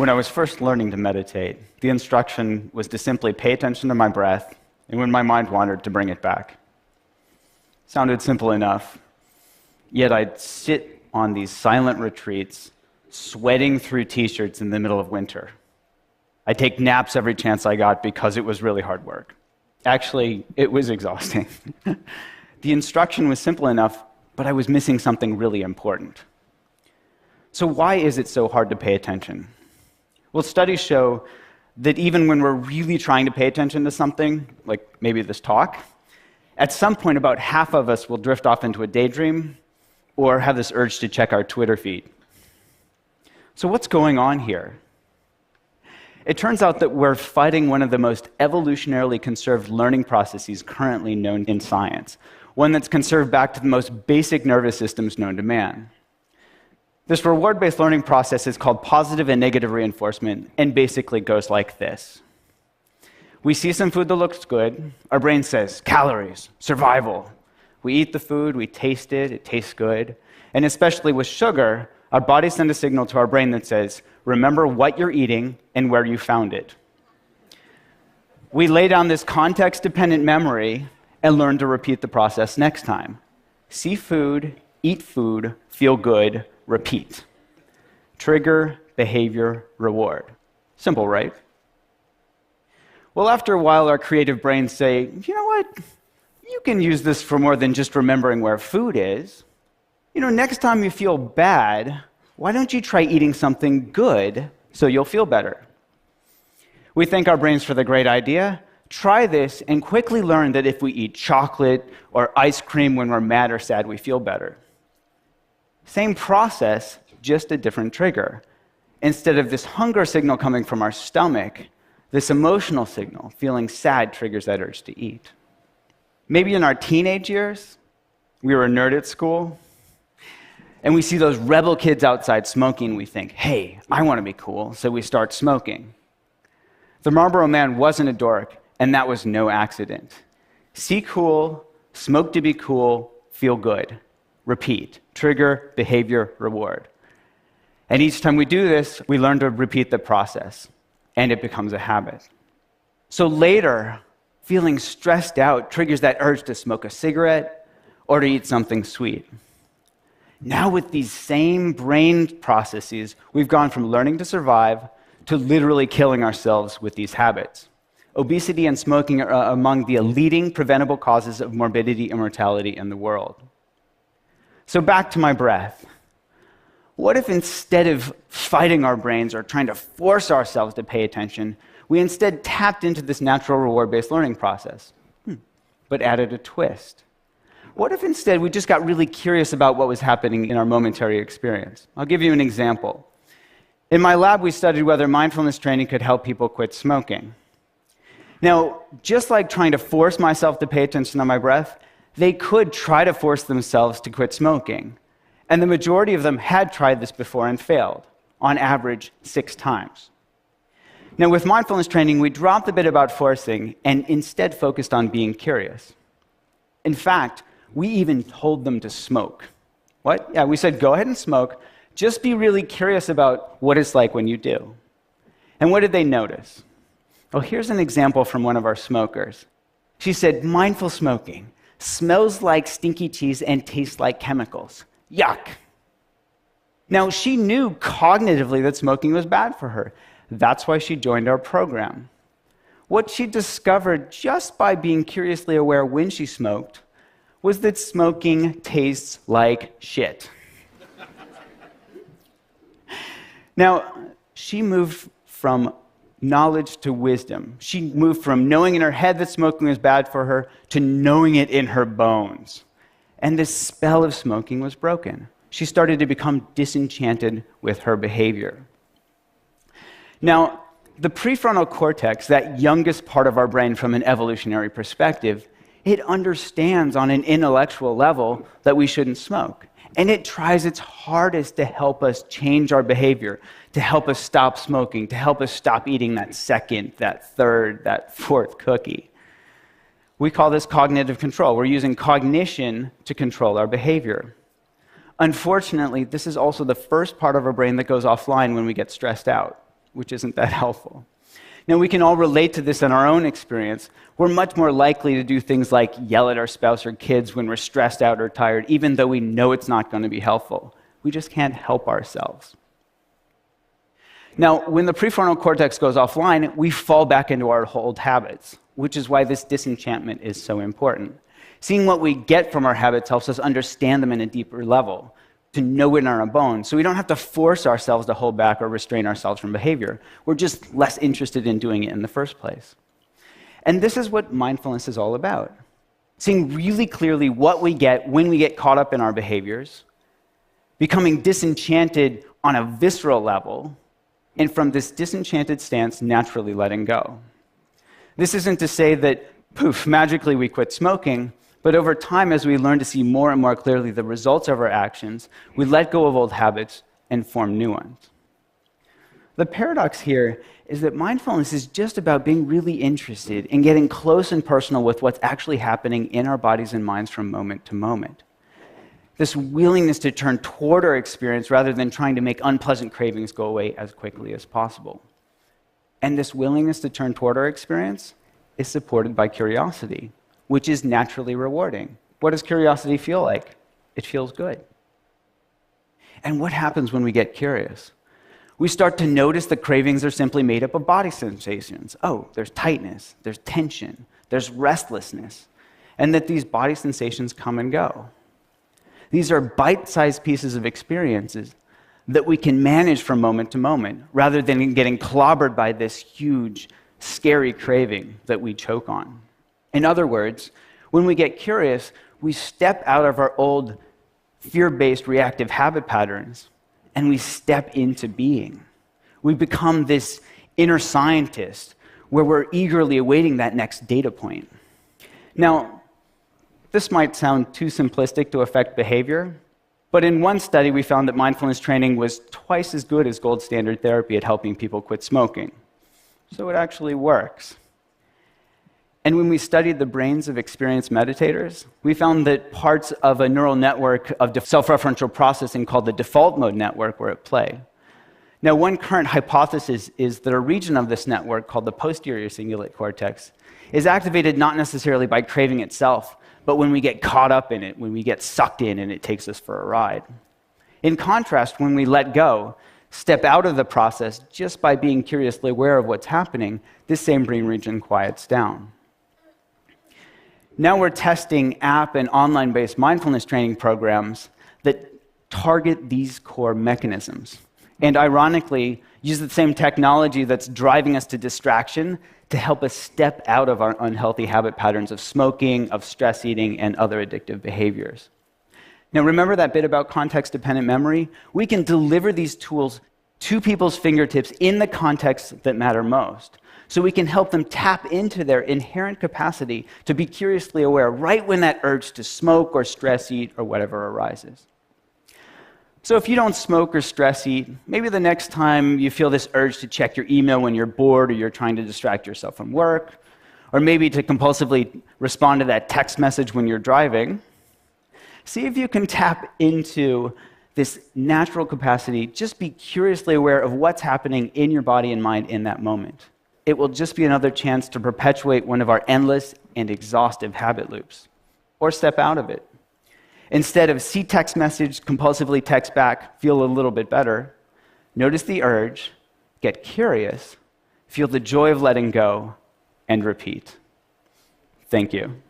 When I was first learning to meditate, the instruction was to simply pay attention to my breath, and when my mind wandered, to bring it back. Sounded simple enough, yet I'd sit on these silent retreats, sweating through t-shirts in the middle of winter. I'd take naps every chance I got because it was really hard work. Actually, it was exhausting. The instruction was simple enough, but I was missing something really important. So why is it so hard to pay attention? Well, studies show that even when we're really trying to pay attention to something, like maybe this talk, at some point about half of us will drift off into a daydream or have this urge to check our Twitter feed. So what's going on here? It turns out that we're fighting one of the most evolutionarily conserved learning processes currently known in science, one that's conserved back to the most basic nervous systems known to man. This reward-based learning process is called positive and negative reinforcement and basically goes like this. We see some food that looks good. Our brain says, calories, survival. We eat the food, we taste it tastes good. And especially with sugar, our bodies send a signal to our brain that says, remember what you're eating and where you found it. We lay down this context-dependent memory and learn to repeat the process next time. See food, eat food, feel good, repeat. Trigger, behavior, reward. Simple, right? Well, after a while, our creative brains say, you know what? You can use this for more than just remembering where food is. Next time you feel bad, why don't you try eating something good so you'll feel better? We thank our brains for the great idea. Try this and quickly learn that if we eat chocolate or ice cream when we're mad or sad, we feel better. Same process, just a different trigger. Instead of this hunger signal coming from our stomach, this emotional signal, feeling sad, triggers that urge to eat. Maybe in our teenage years, we were a nerd at school, and we see those rebel kids outside smoking, we think, hey, I want to be cool, so we start smoking. The Marlboro Man wasn't a dork, and that was no accident. See cool, smoke to be cool, feel good. Repeat. Trigger, behavior, reward. And each time we do this, we learn to repeat the process, and it becomes a habit. So later, feeling stressed out triggers that urge to smoke a cigarette or to eat something sweet. Now with these same brain processes, we've gone from learning to survive to literally killing ourselves with these habits. Obesity and smoking are among the leading preventable causes of morbidity and mortality in the world. So back to my breath. What if instead of fighting our brains or trying to force ourselves to pay attention, we instead tapped into this natural reward-based learning process, but added a twist? What if instead we just got really curious about what was happening in our momentary experience? I'll give you an example. In my lab, we studied whether mindfulness training could help people quit smoking. Now, just like trying to force myself to pay attention to my breath, they could try to force themselves to quit smoking. And the majority of them had tried this before and failed, on average 6 times. Now, with mindfulness training, we dropped the bit about forcing and instead focused on being curious. In fact, we even told them to smoke. What? Yeah, we said, go ahead and smoke. Just be really curious about what it's like when you do. And what did they notice? Well, here's an example from one of our smokers. She said, mindful smoking smells like stinky cheese and tastes like chemicals. Yuck. Now, she knew cognitively that smoking was bad for her. That's why she joined our program. What she discovered just by being curiously aware when she smoked was that smoking tastes like shit. Now, she moved from knowledge to wisdom. She moved from knowing in her head that smoking was bad for her to knowing it in her bones. And this spell of smoking was broken. She started to become disenchanted with her behavior. Now, the prefrontal cortex, that youngest part of our brain from an evolutionary perspective, it understands on an intellectual level that we shouldn't smoke. And it tries its hardest to help us change our behavior, to help us stop smoking, to help us stop eating that second, that third, that fourth cookie. We call this cognitive control. We're using cognition to control our behavior. Unfortunately, this is also the first part of our brain that goes offline when we get stressed out. which isn't that helpful. Now, we can all relate to this in our own experience. We're much more likely to do things like yell at our spouse or kids when we're stressed out or tired, even though we know it's not going to be helpful. We just can't help ourselves. Now, when the prefrontal cortex goes offline, we fall back into our old habits, which is why this disenchantment is so important. Seeing what we get from our habits helps us understand them in a deeper level, to know it in our bones, so we don't have to force ourselves to hold back or restrain ourselves from behavior. We're just less interested in doing it in the first place. And this is what mindfulness is all about. Seeing really clearly what we get when we get caught up in our behaviors, becoming disenchanted on a visceral level, and from this disenchanted stance, naturally letting go. This isn't to say that, poof, magically we quit smoking, but over time, as we learn to see more and more clearly the results of our actions, we let go of old habits and form new ones. The paradox here is that mindfulness is just about being really interested in getting close and personal with what's actually happening in our bodies and minds from moment to moment. This willingness to turn toward our experience rather than trying to make unpleasant cravings go away as quickly as possible. And this willingness to turn toward our experience is supported by curiosity, which is naturally rewarding. What does curiosity feel like? It feels good. And what happens when we get curious? We start to notice the cravings are simply made up of body sensations. Oh, there's tightness, there's tension, there's restlessness, and that these body sensations come and go. These are bite-sized pieces of experiences that we can manage from moment to moment, rather than getting clobbered by this huge, scary craving that we choke on. In other words, when we get curious, we step out of our old fear-based reactive habit patterns and we step into being. We become this inner scientist where we're eagerly awaiting that next data point. Now, this might sound too simplistic to affect behavior, but in one study we found that mindfulness training was twice as good as gold standard therapy at helping people quit smoking. So it actually works. And when we studied the brains of experienced meditators, we found that parts of a neural network of self-referential processing called the default mode network were at play. Now, one current hypothesis is that a region of this network called the posterior cingulate cortex is activated not necessarily by craving itself, but when we get caught up in it, when we get sucked in and it takes us for a ride. In contrast, when we let go, step out of the process just by being curiously aware of what's happening, this same brain region quiets down. Now we're testing app and online-based mindfulness training programs that target these core mechanisms, and ironically, use the same technology that's driving us to distraction to help us step out of our unhealthy habit patterns of smoking, of stress eating, and other addictive behaviors. Now remember that bit about context-dependent memory? We can deliver these tools to people's fingertips in the contexts that matter most. So we can help them tap into their inherent capacity to be curiously aware right when that urge to smoke or stress eat or whatever arises. So if you don't smoke or stress eat, maybe the next time you feel this urge to check your email when you're bored or you're trying to distract yourself from work, or maybe to compulsively respond to that text message when you're driving, see if you can tap into this natural capacity, just be curiously aware of what's happening in your body and mind in that moment. It will just be another chance to perpetuate one of our endless and exhaustive habit loops, or step out of it. Instead of see text message, compulsively text back, feel a little bit better, notice the urge, get curious, feel the joy of letting go, and repeat. Thank you.